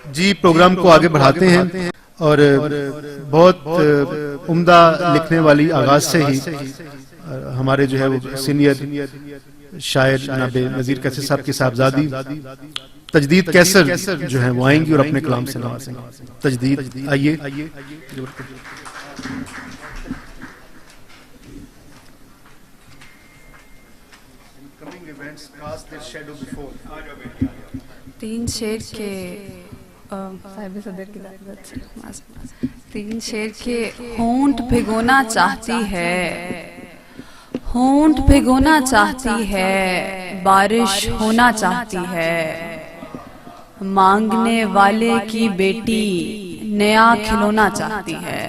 जी programme को आगे बढ़ाते हैं और बहुत उम्दा लिखने वाली आगाज से ही हमारे जो है वो सीनियर शायर जनाब नज़ीर कैसर साहब की साहबजादी तजदीद कैसर जो है वो आएंगी और अपने कलाम से नवाजेंगे। तजदीद आइए। तीन शेर के तीन शेर के होंठ भिगोना चाहती है, होंठ भिगोना चाहती है, बारिश होना चाहती है। मांगने वाले की बेटी नया खिलौना चाहती है,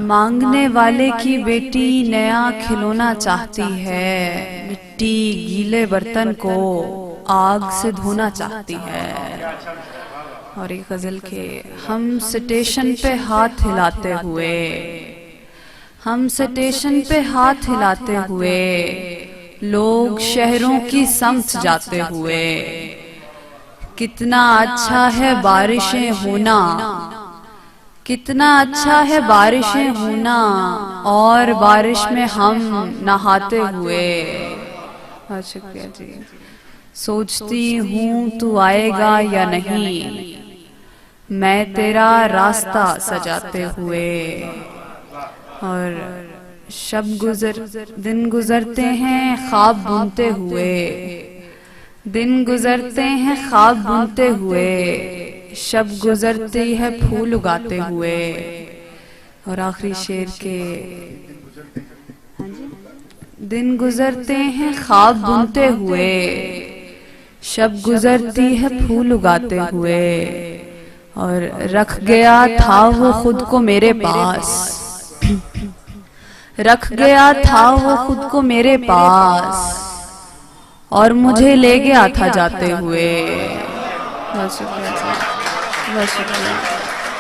मांगने वाले की बेटी नया खिलौना चाहती है। मिट्टी गीले बर्तन को आग से धोना चाहती है। और एक गजल के हम स्टेशन पे हाथ हिलाते हुए, हम स्टेशन पे हाथ हिलाते हुए, लोग शहरों की समत जाते हुए। कितना अच्छा है बारिशें होना, कितना अच्छा है बारिशें होना, और बारिश में हम नहाते हुए। शुक्रिया जी। सोचती हूँ तू आएगा या नहीं, मैं तेरा रास्ता सजाते हुए। और दिन गुजरते हैं ख्वाब बुनते हुए, दिन गुजरते हैं ख्वाब बुनते हुए, शब गुजरती है फूल उगाते हुए। और आखिरी शेर के दिन गुजरते हैं ख्वाब बुनते हुए, शब गुजरती है फूल उगाते हुए। और रख गया था वो खुद को मेरे पास, रख गया था वो खुद को मेरे पास, और मुझे ले गया था जाते हुए। बहुत शुक्रिया, बहुत शुक्रिया,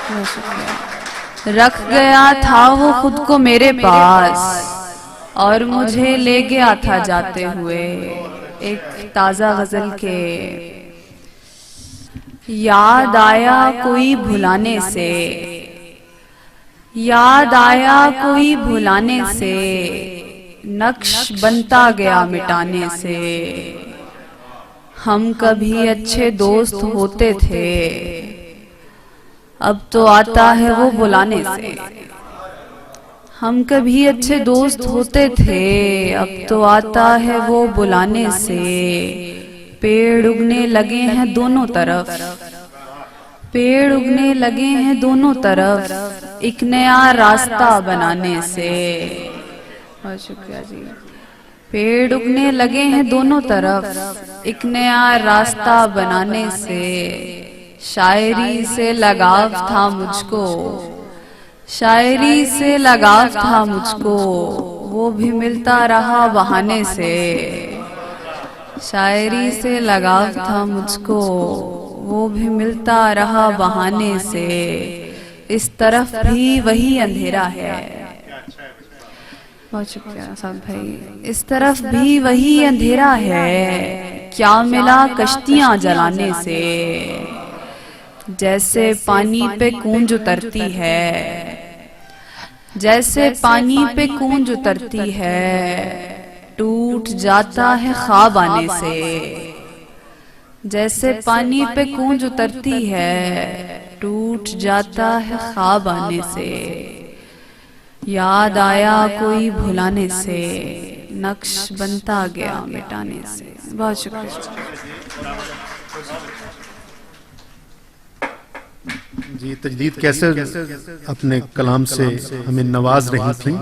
बहुत शुक्रिया। रख गया था वो खुद को मेरे पास, और मुझे ले गया था जाते हुए। एक ताजा गजल के याद आया कोई भुलाने से, याद आया कोई भुलाने से, नक्श बनता गया मिटाने से। हम कभी अच्छे दोस्त होते थे, अब तो आता है वो बुलाने से। हम कभी अच्छे दोस्त होते थे, अब तो आता है वो बुलाने से। पेड़ उगने लगे हैं दोनों तरफ, पेड़ उगने लगे हैं दोनों तरफ, एक नया रास्ता बनाने से। बहुत शुक्रिया जी। पेड़ उगने लगे हैं दोनों तरफ, एक नया रास्ता बनाने से। शायरी से लगाव था मुझको, शायरी से लगाव था मुझको, वो भी मिलता रहा बहाने से। शायरी से लगाव था मुझको, वो भी मिलता रहा बहाने से। इस तरफ भी वही अंधेरा है। बहुत शुक्रिया साहब भाई। इस तरफ भी वही अंधेरा है, क्या मिला कश्तियां जलाने से। जैसे पानी पे कूंज उतरती है, जैसे पानी पे कूंज उतरती है, टूट जाता है ख्वाब आने से। जैसे पानी पे कूंज उतरती है, टूट जाता है ख्वाब आने से। याद आया कोई भुलाने से, नक्श बनता गया मिटाने से। बहुत शुक्रिया जी। तजदीद कैसर अपने कलाम से हमें नवाज रही थी।